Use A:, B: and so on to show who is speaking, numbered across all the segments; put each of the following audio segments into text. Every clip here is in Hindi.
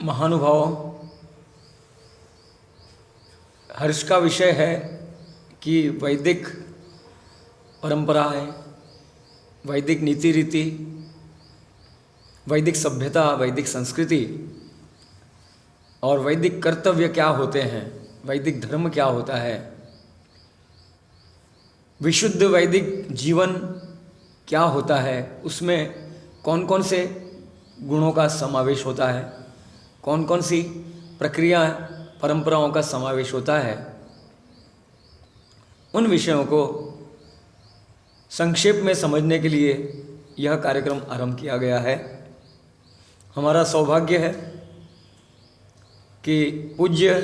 A: महानुभाव, हर्ष का विषय है कि वैदिक परंपराएं, वैदिक नीति रीति, वैदिक सभ्यता, वैदिक संस्कृति और वैदिक कर्तव्य क्या होते हैं, वैदिक धर्म क्या होता है, विशुद्ध वैदिक जीवन क्या होता है, उसमें कौन कौन से गुणों का समावेश होता है, कौन कौन सी प्रक्रिया परंपराओं का समावेश होता है, उन विषयों को संक्षेप में समझने के लिए यह कार्यक्रम आरंभ किया गया है। हमारा सौभाग्य है कि पूज्य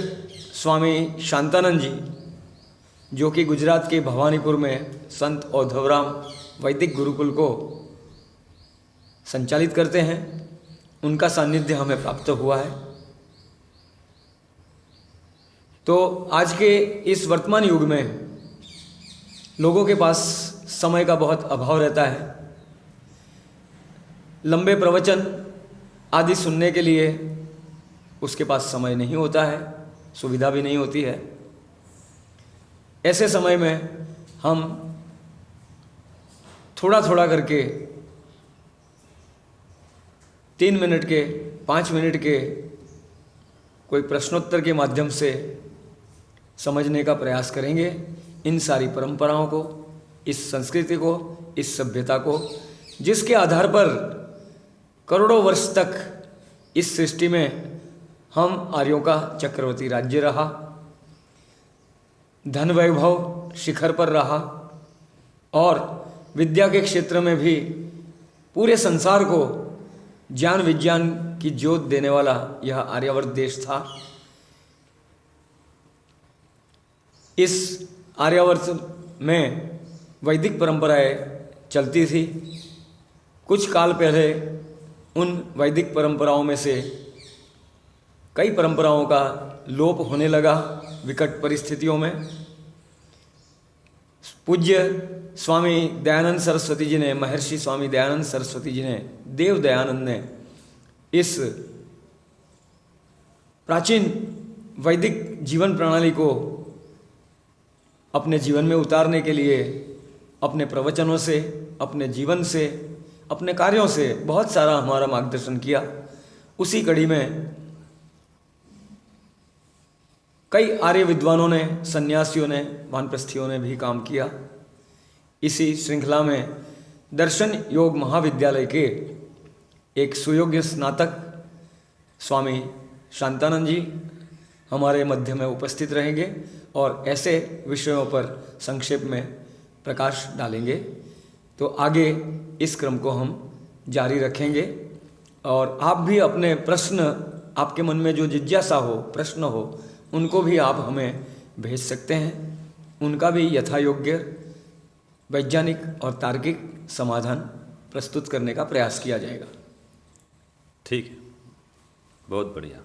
A: स्वामी शांतानंद जी, जो कि गुजरात के भवानीपुर में संत औधवराम वैदिक गुरुकुल को संचालित करते हैं, उनका सानिध्य हमें प्राप्त हुआ है। तो आज के इस वर्तमान युग में लोगों के पास समय का बहुत अभाव रहता है। लंबे प्रवचन आदि सुनने के लिए उसके पास समय नहीं होता है, सुविधा भी नहीं होती है। ऐसे समय में हम थोड़ा थोड़ा करके 3 मिनट के, 5 मिनट के कोई प्रश्नोत्तर के माध्यम से समझने का प्रयास करेंगे इन सारी परंपराओं को, इस संस्कृति को, इस सभ्यता को, जिसके आधार पर करोड़ों वर्ष तक इस सृष्टि में हम आर्यों का चक्रवर्ती राज्य रहा, धन वैभव शिखर पर रहा और विद्या के क्षेत्र में भी पूरे संसार को ज्ञान विज्ञान की ज्योत देने वाला यह आर्यावर्त देश था। इस आर्यावर्त में वैदिक परंपराएं चलती थी। कुछ काल पहले उन वैदिक परंपराओं में से कई परंपराओं का लोप होने लगा विकट परिस्थितियों में। पूज्य स्वामी दयानंद सरस्वती जी ने, महर्षि स्वामी दयानंद सरस्वती जी ने, देव दयानंद ने इस प्राचीन वैदिक जीवन प्रणाली को अपने जीवन में उतारने के लिए अपने प्रवचनों से, अपने जीवन से, अपने कार्यों से बहुत सारा हमारा मार्गदर्शन किया। उसी कड़ी में कई आर्य विद्वानों ने, सन्यासियों ने, वानप्रस्थियों ने भी काम किया। इसी श्रृंखला में दर्शन योग महाविद्यालय के एक सुयोग्य स्नातक स्वामी शांतानंद जी हमारे मध्य में उपस्थित रहेंगे और ऐसे विषयों पर संक्षेप में प्रकाश डालेंगे। तो आगे इस क्रम को हम जारी रखेंगे और आप भी अपने प्रश्न, आपके मन में जो जिज्ञासा हो, प्रश्न हो, उनको भी आप हमें भेज सकते हैं। उनका भी यथा योग्य वैज्ञानिक और तार्किक समाधान प्रस्तुत करने का प्रयास किया जाएगा।
B: ठीक है, बहुत बढ़िया।